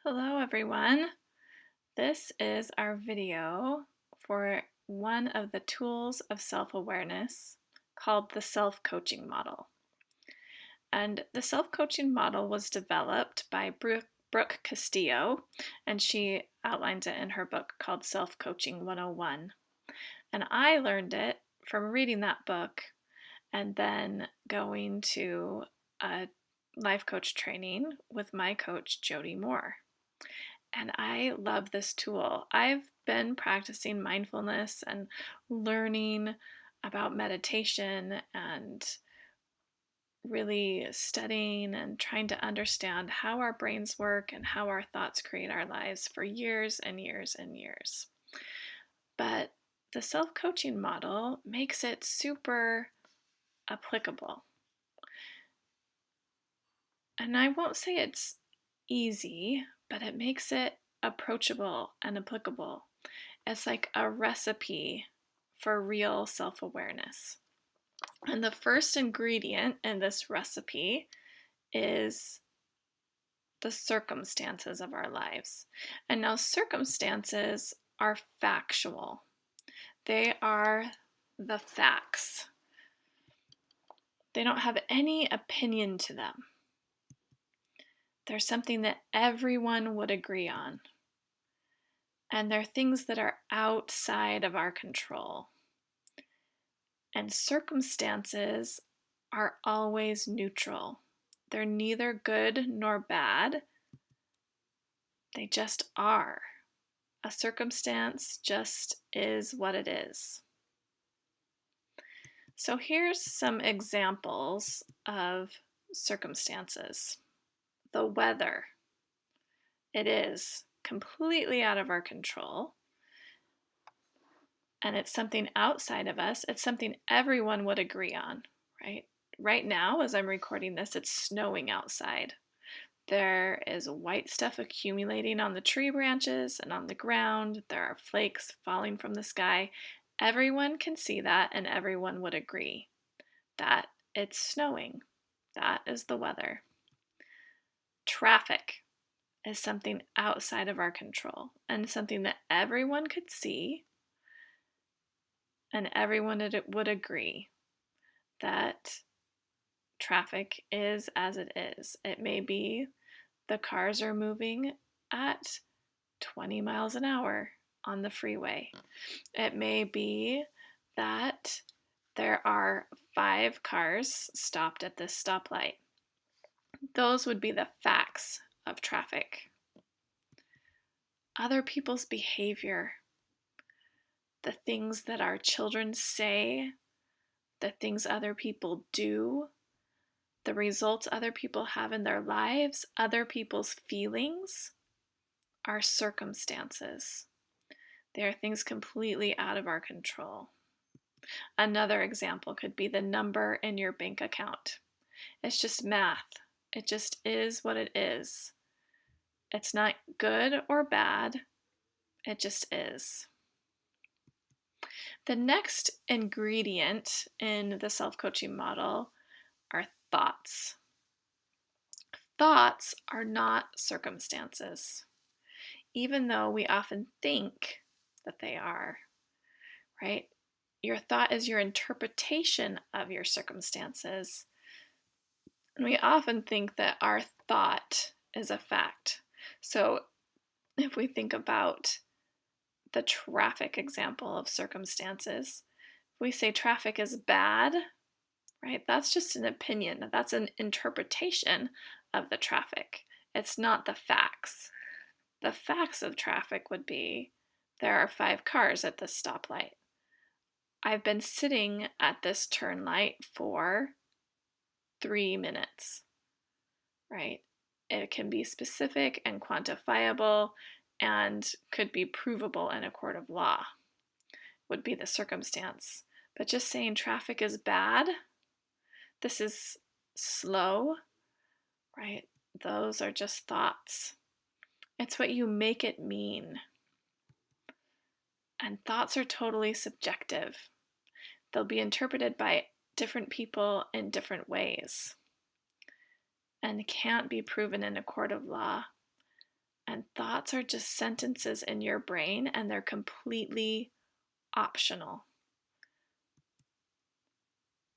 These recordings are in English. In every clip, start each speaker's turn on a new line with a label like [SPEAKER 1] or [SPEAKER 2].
[SPEAKER 1] Hello everyone. This is our video for one of the tools of self-awareness called the self-coaching model. And the self-coaching model was developed by Brooke Castillo, and she outlines it in her book called Self-Coaching 101. And I learned it from reading that book and then going to a life coach training with my coach, Jody Moore. And I love this tool. I've been practicing mindfulness and learning about meditation and really studying and trying to understand how our brains work and how our thoughts create our lives for years and years and years. But the self-coaching model makes it super applicable. And I won't say it's easy, but it makes it approachable and applicable. It's like a recipe for real self-awareness. And the first ingredient in this recipe is the circumstances of our lives. And now circumstances are factual. They are the facts. They don't have any opinion to them. They're something that everyone would agree on. And they're things that are outside of our control. And circumstances are always neutral. They're neither good nor bad. They just are. A circumstance just is what it is. So here's some examples of circumstances. The weather. It is completely out of our control. And it's something outside of us. It's something everyone would agree on, right? Right now, as I'm recording this, it's snowing outside. There is white stuff accumulating on the tree branches and on the ground. There are flakes falling from the sky. Everyone can see that, and everyone would agree that it's snowing. That is the weather. Traffic is something outside of our control and something that everyone could see, and everyone would agree that traffic is as it is. It may be the cars are moving at 20 miles an hour on the freeway. It may be that there are 5 cars stopped at this stoplight. Those would be the facts of traffic. Other people's behavior, the things that our children say, the things other people do, the results other people have in their lives, other people's feelings are circumstances. They are things completely out of our control. Another example could be the number in your bank account. It's just math. It just is what it is. It's not good or bad. It just is. The next ingredient in the self-coaching model are thoughts. Thoughts are not circumstances, even though we often think that they are, right? Your thought is your interpretation of your circumstances. And we often think that our thought is a fact. So if we think about the traffic example of circumstances, if we say traffic is bad, right? That's just an opinion. That's an interpretation of the traffic. It's not the facts. The facts of traffic would be there are 5 cars at this stoplight. I've been sitting at this turn light for 3 minutes, right? It can be specific and quantifiable and could be provable in a court of law, would be the circumstance. But just saying traffic is bad, this is slow, right? Those are just thoughts. It's what you make it mean. And thoughts are totally subjective. They'll be interpreted by different people in different ways and can't be proven in a court of law. And thoughts are just sentences in your brain, and they're completely optional.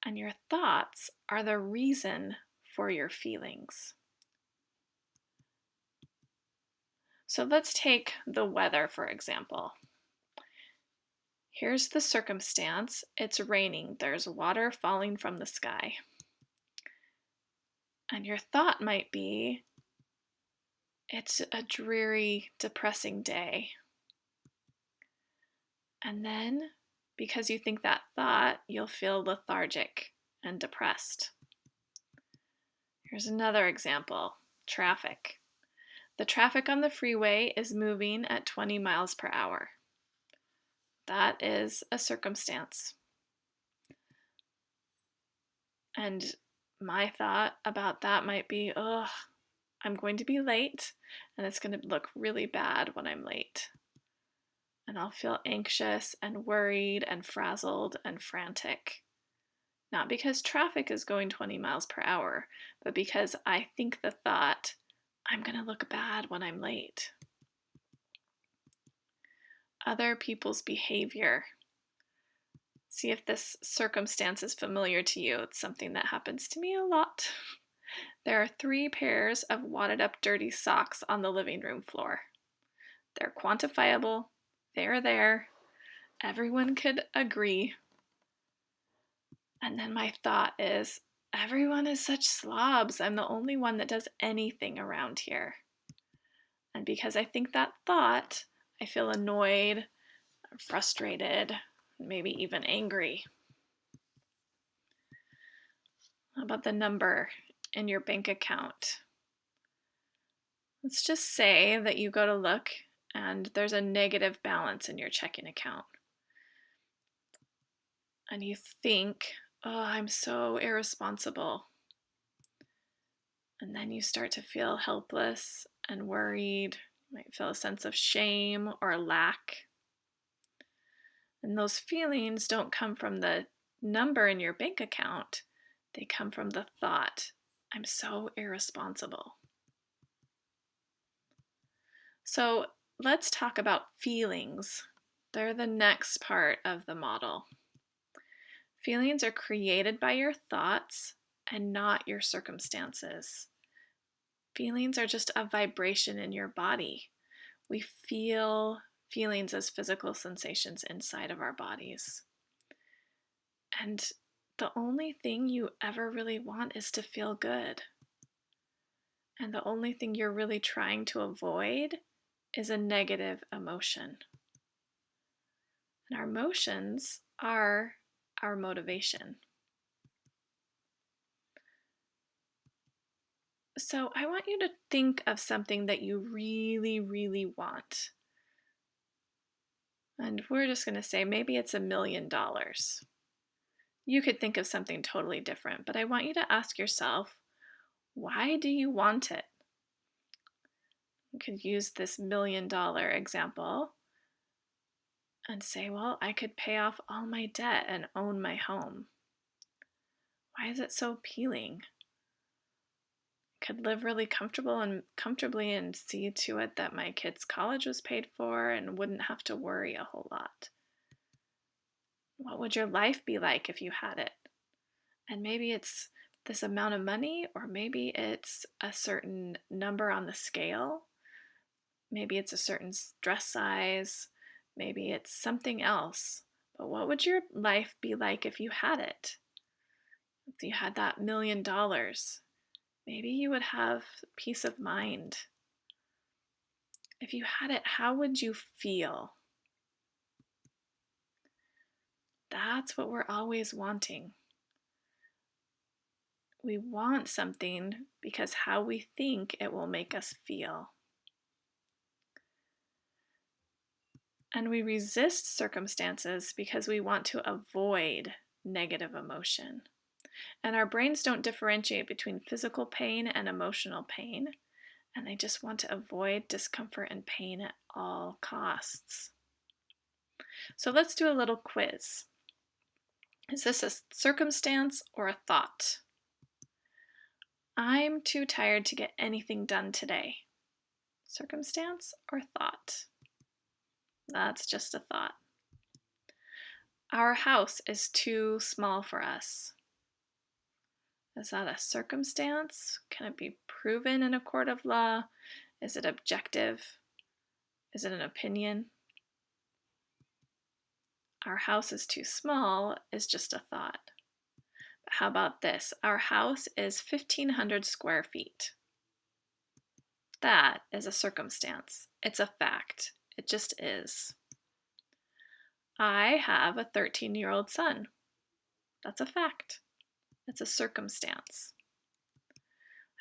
[SPEAKER 1] And your thoughts are the reason for your feelings. So let's take the weather, for example. Here's the circumstance. It's raining. There's water falling from the sky. And your thought might be, it's a dreary, depressing day. And then, because you think that thought, you'll feel lethargic and depressed. Here's another example. Traffic. The traffic on the freeway is moving at 20 miles per hour. That is a circumstance. And my thought about that might be, oh, I'm going to be late, and it's going to look really bad when I'm late. And I'll feel anxious and worried and frazzled and frantic. Not because traffic is going 20 miles per hour, but because I think the thought, I'm going to look bad when I'm late. Other people's behavior. See if this circumstance is familiar to you. It's something that happens to me a lot. There are 3 pairs of wadded up dirty socks on the living room floor. They're quantifiable. They're there. Everyone could agree. And then my thought is, everyone is such slobs. I'm the only one that does anything around here. And because I think that thought, I feel annoyed, frustrated, maybe even angry. How about the number in your bank account? Let's just say that you go to look and there's a negative balance in your checking account. And you think, oh, I'm so irresponsible. And then you start to feel helpless and worried. You might feel a sense of shame or lack. And those feelings don't come from the number in your bank account. They come from the thought, I'm so irresponsible. So let's talk about feelings. They're the next part of the model. Feelings are created by your thoughts and not your circumstances. Feelings are just a vibration in your body. We feel feelings as physical sensations inside of our bodies. And the only thing you ever really want is to feel good. And the only thing you're really trying to avoid is a negative emotion. And our emotions are our motivation. So I want you to think of something that you really, really want. And we're just going to say maybe it's $1 million. You could think of something totally different, but I want you to ask yourself, why do you want it? You could use this $1 million example and say, well, I could pay off all my debt and own my home. Why is it so appealing? Could live really comfortably and see to it that my kids' college was paid for and wouldn't have to worry a whole lot. What would your life be like if you had it? And maybe it's this amount of money, or maybe it's a certain number on the scale. Maybe it's a certain dress size. Maybe it's something else. But what would your life be like if you had it? If you had that $1 million, maybe you would have peace of mind. If you had it, how would you feel? That's what we're always wanting. We want something because how we think it will make us feel. And we resist circumstances because we want to avoid negative emotion. And our brains don't differentiate between physical pain and emotional pain, and they just want to avoid discomfort and pain at all costs. So let's do a little quiz. Is this a circumstance or a thought? I'm too tired to get anything done today. Circumstance or thought? That's just a thought. Our house is too small for us. Is that a circumstance? Can it be proven in a court of law? Is it objective? Is it an opinion? Our house is too small is just a thought. But how about this? Our house is 1,500 square feet. That is a circumstance. It's a fact. It just is. I have a 13-year-old son. That's a fact. It's a circumstance.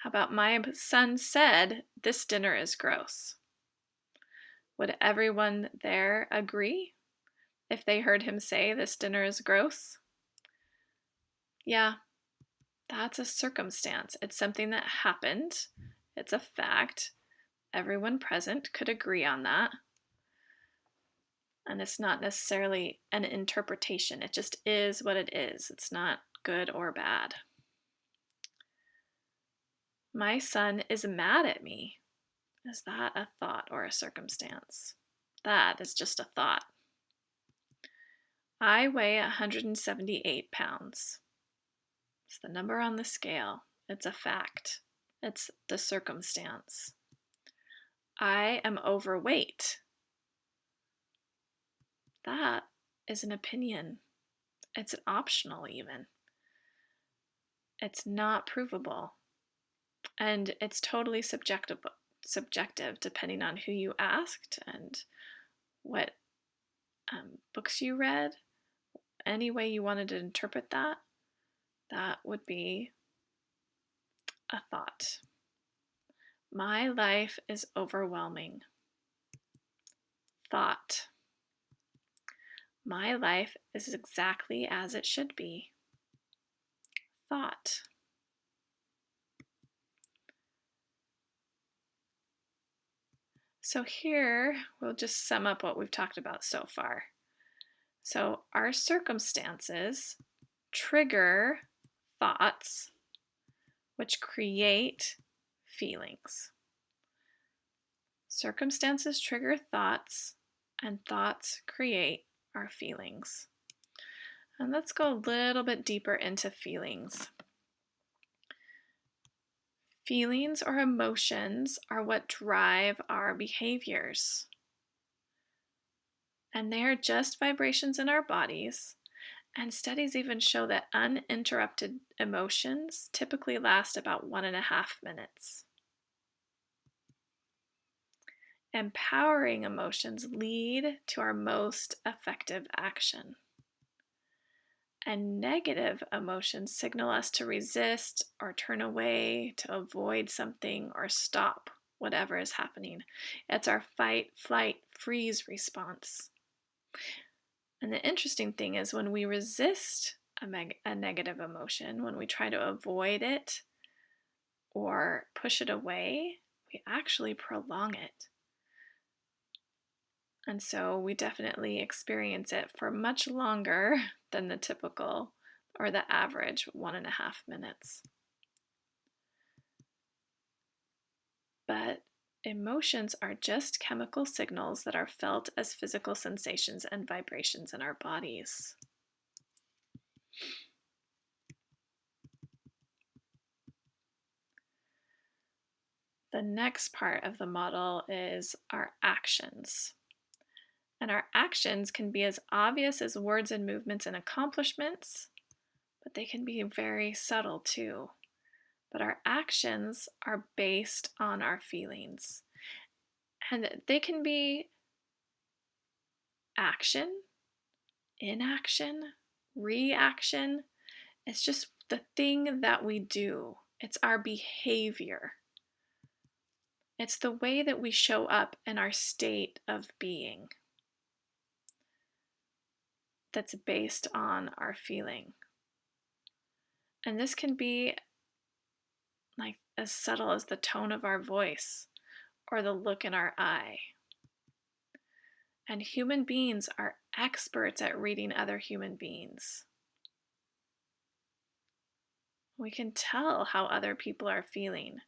[SPEAKER 1] How about my son said, "This dinner is gross"? Would everyone there agree if they heard him say, "This dinner is gross"? Yeah, that's a circumstance. It's something that happened. It's a fact. Everyone present could agree on that. And it's not necessarily an interpretation. It just is what it is. It's not good or bad. My son is mad at me. Is that a thought or a circumstance? That is just a thought. I weigh 178 pounds. It's the number on the scale. It's a fact. It's the circumstance. I am overweight. That is an opinion. It's an optional even. It's not provable. And it's totally subjective depending on who you asked and what books you read. Any way you wanted to interpret that, that would be a thought. My life is overwhelming. Thought. My life is exactly as it should be. Thought. So here, we'll just sum up what we've talked about so far. So our circumstances trigger thoughts, which create feelings. Circumstances trigger thoughts, and thoughts create our feelings. And let's go a little bit deeper into feelings. Feelings or emotions are what drive our behaviors. And they are just vibrations in our bodies. And studies even show that uninterrupted emotions typically last about 1.5 minutes. Empowering emotions lead to our most effective action. And negative emotions signal us to resist or turn away, to avoid something or stop whatever is happening. It's our fight, flight, freeze response. And the interesting thing is when we resist a negative emotion, when we try to avoid it or push it away, we actually prolong it. And so we definitely experience it for much longer than the typical or the average 1.5 minutes. But emotions are just chemical signals that are felt as physical sensations and vibrations in our bodies. The next part of the model is our actions. And our actions can be as obvious as words and movements and accomplishments, but they can be very subtle too. But our actions are based on our feelings. And they can be action, inaction, reaction. It's just the thing that we do. It's our behavior. It's the way that we show up in our state of being that's based on our feeling. And this can be like as subtle as the tone of our voice or the look in our eye. And human beings are experts at reading other human beings. We can tell how other people are feeling,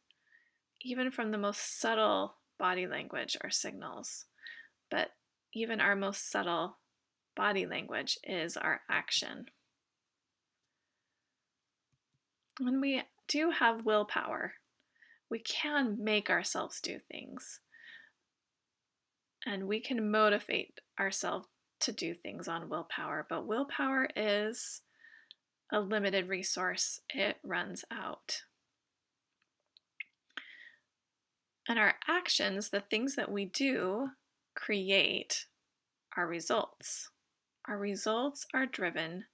[SPEAKER 1] even from the most subtle body language or signals, but even our most subtle body language is our action. When we do have willpower, we can make ourselves do things, and we can motivate ourselves to do things on willpower, but willpower is a limited resource. It runs out. And our actions, the things that we do, create our results. Our results are driven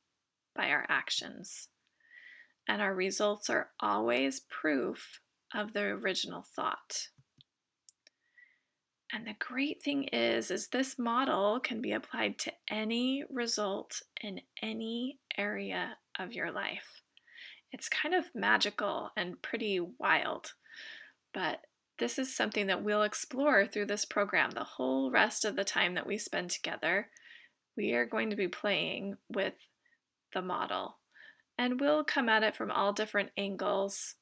[SPEAKER 1] by our actions. And our results are always proof of the original thought. And the great thing is this model can be applied to any result in any area of your life. It's kind of magical and pretty wild, but this is something that we'll explore through this program. The whole rest of the time that we spend together, we are going to be playing with the model, and we'll come at it from all different angles,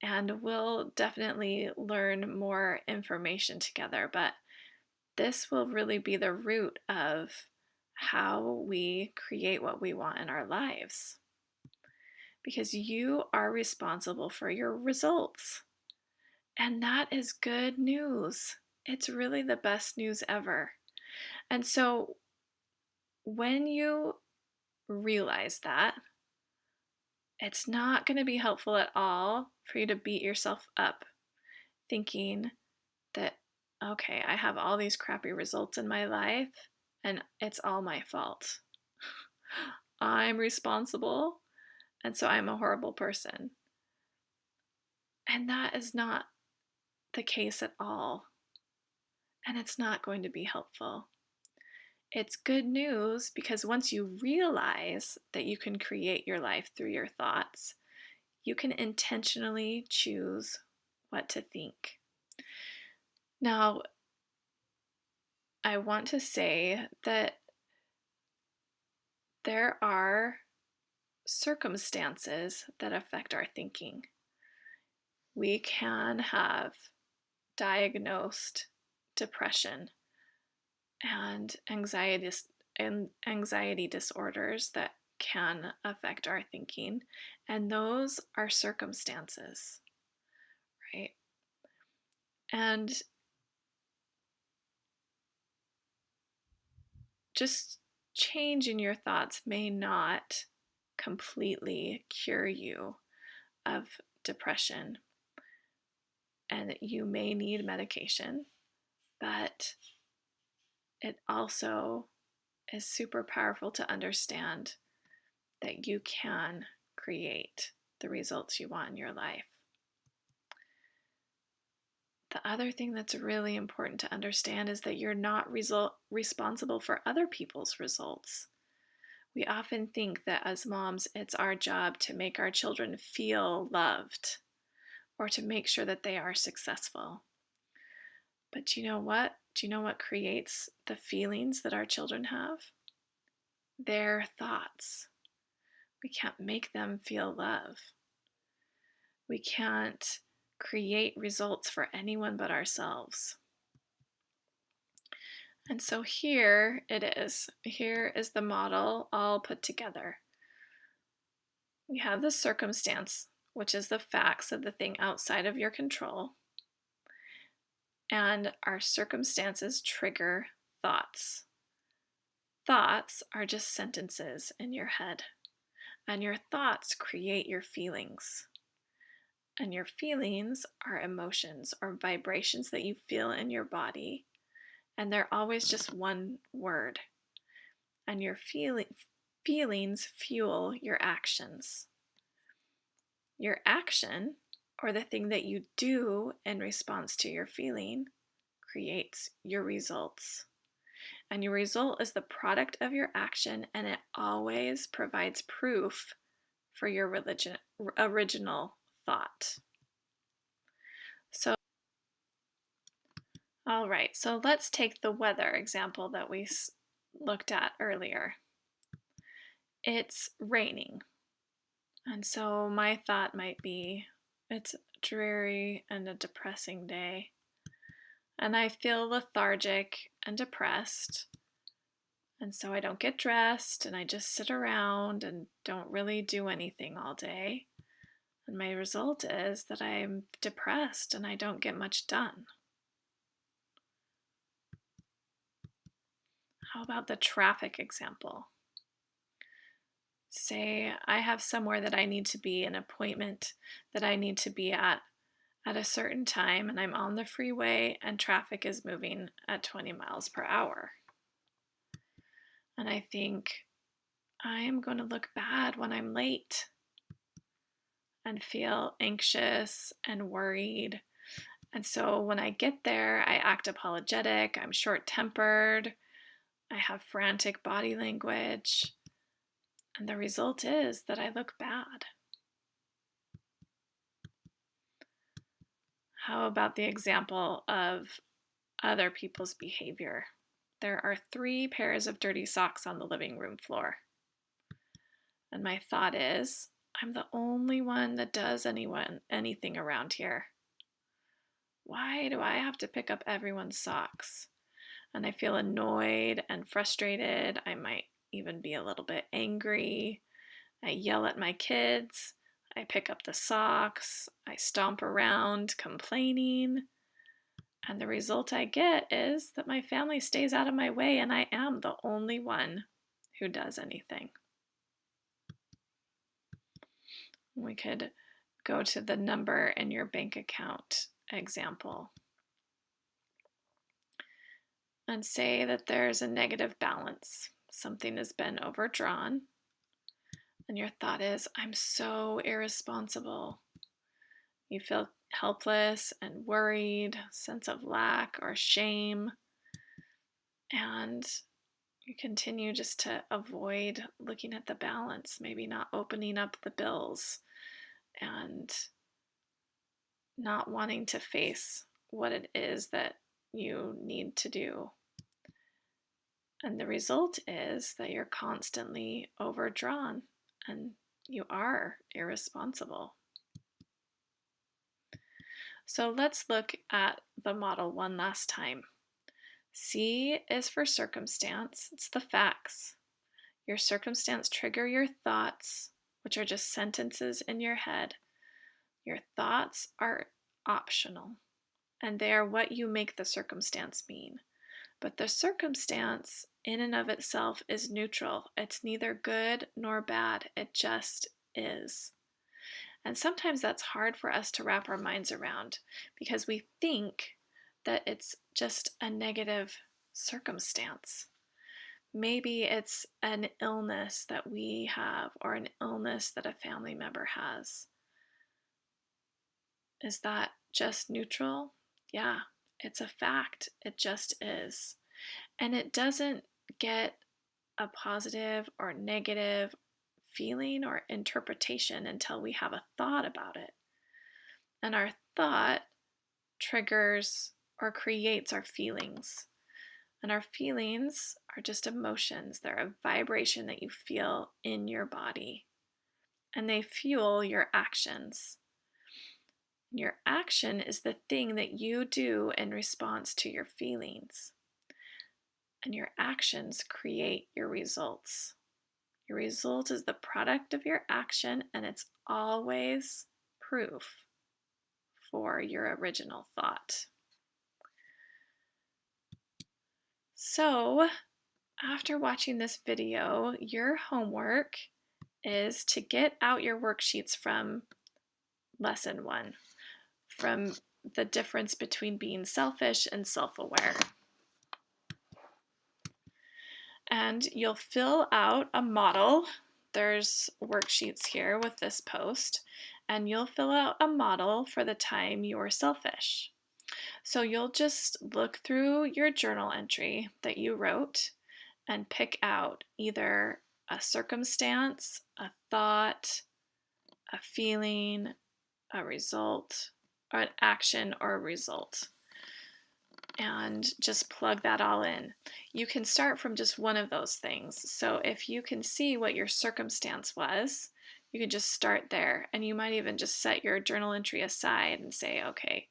[SPEAKER 1] and we'll definitely learn more information together, but this will really be the root of how we create what we want in our lives. Because you are responsible for your results. And that is good news. It's really the best news ever. And so when you realize that, it's not going to be helpful at all for you to beat yourself up thinking that, okay, I have all these crappy results in my life and it's all my fault. I'm responsible, and so I'm a horrible person. And that is not the case at all. And it's not going to be helpful. It's good news because once you realize that you can create your life through your thoughts, you can intentionally choose what to think. Now, I want to say that there are circumstances that affect our thinking. We can have diagnosed depression and anxiety disorders that can affect our thinking, and those are circumstances, right? And just changing your thoughts may not completely cure you of depression, and you may need medication, but it also is super powerful to understand that you can create the results you want in your life. The other thing that's really important to understand is that you're not responsible for other people's results. We often think that as moms, it's our job to make our children feel loved or to make sure that they are successful. But do you know what? Do you know what creates the feelings that our children have? Their thoughts. We can't make them feel love. We can't create results for anyone but ourselves. And so here it is. Here is the model all put together. We have the circumstance, which is the facts of the thing outside of your control. And our circumstances trigger thoughts. Thoughts are just sentences in your head. And your thoughts create your feelings. And your feelings are emotions or vibrations that you feel in your body. And they're always just one word. And your feelings fuel your actions. Your action, or the thing that you do in response to your feeling, creates your results. And your result is the product of your action, and it always provides proof for your original thought. So, all right, so let's take the weather example that we looked at earlier. It's raining. And so my thought might be, it's dreary and a depressing day. and I feel lethargic and depressed. And so I don't get dressed and I just sit around and don't really do anything all day. And my result is that I'm depressed and I don't get much done. How about the traffic example? Say I have somewhere that I need to be, an appointment that I need to be at a certain time, and I'm on the freeway and traffic is moving at 20 miles per hour. And I think I am going to look bad when I'm late and feel anxious and worried. And so when I get there, I act apologetic, I'm short tempered, I have frantic body language, and the result is that I look bad. How about the example of other people's behavior? There are 3 pairs of dirty socks on the living room floor. And my thought is, I'm the only one that does anything around here. Why do I have to pick up everyone's socks? And I feel annoyed and frustrated. I might even be a little bit angry. I yell at my kids. I pick up the socks. I stomp around complaining. And the result I get is that my family stays out of my way and I am the only one who does anything. We could go to the number in your bank account example and say that there's a negative balance. Something has been overdrawn, and your thought is, I'm so irresponsible. You feel helpless and worried, sense of lack or shame, and you continue just to avoid looking at the balance, maybe not opening up the bills and not wanting to face what it is that you need to do. And the result is that you're constantly overdrawn and you are irresponsible. So let's look at the model one last time. C is for circumstance, it's the facts. Your circumstance trigger your thoughts, which are just sentences in your head. Your thoughts are optional, and they are what you make the circumstance mean. But the circumstance in and of itself is neutral. It's neither good nor bad. It just is. And sometimes that's hard for us to wrap our minds around because we think that it's just a negative circumstance. Maybe it's an illness that we have or an illness that a family member has. Is that just neutral? Yeah, it's a fact. It just is. And it doesn't get a positive or negative feeling or interpretation until we have a thought about it. And our thought triggers or creates our feelings. And our feelings are just emotions. They're a vibration that you feel in your body. And they fuel your actions. Your action is the thing that you do in response to your feelings. And your actions create your results. Your result is the product of your action, and it's always proof for your original thought. So, after watching this video, your homework is to get out your worksheets from lesson 1, from the difference between being selfish and self-aware. And you'll fill out a model. There's worksheets here with this post, and you'll fill out a model for the time you're selfish. So you'll just look through your journal entry that you wrote and pick out either a circumstance, a thought, a feeling, a result, or an action or a result. And just plug that all in. You can start from just one of those things. So if you can see what your circumstance was, you can just start there. And you might even just set your journal entry aside and say, okay,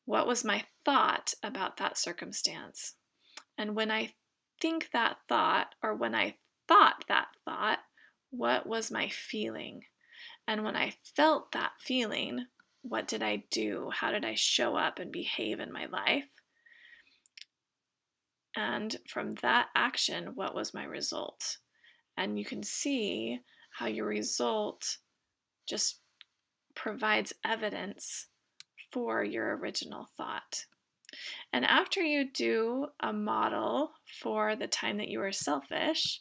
[SPEAKER 1] What was my thought about that circumstance? And when I think that thought, or when I thought that thought, what was my feeling? And when I felt that feeling, what did I do? How did I show up and behave in my life? And from that action, what was my result? And you can see how your result just provides evidence for your original thought. And after you do a model for the time that you were selfish,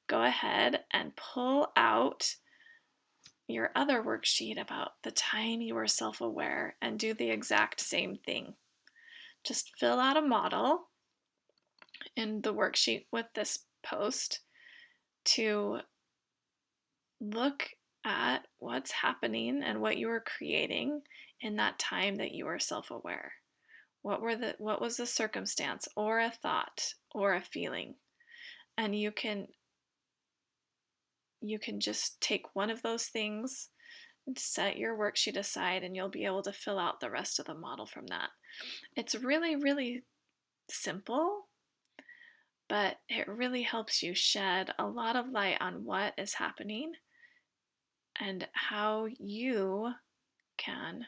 [SPEAKER 1] go ahead and pull out your other worksheet about the time you were self aware and do the exact same thing. Just fill out a model in the worksheet with this post to look at what's happening and what you were creating in that time that you were self-aware. What was the circumstance or a thought or a feeling? And you can just take one of those things and set your worksheet aside, and you'll be able to fill out the rest of the model from that. It's really, really simple, but it really helps you shed a lot of light on what is happening and how you can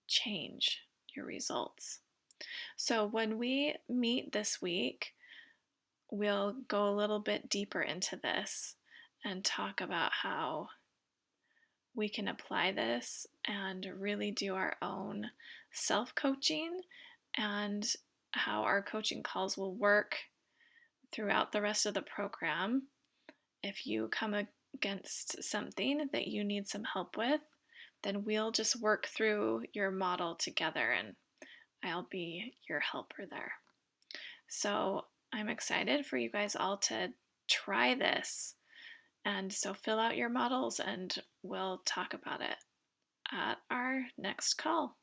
[SPEAKER 1] change your results. So when we meet this week, we'll go a little bit deeper into this and talk about how we can apply this and really do our own self-coaching, and how our coaching calls will work throughout the rest of the program. If you come against something that you need some help with, then we'll just work through your model together, and I'll be your helper there. So I'm excited for you guys all to try this. And so fill out your models, and we'll talk about it at our next call.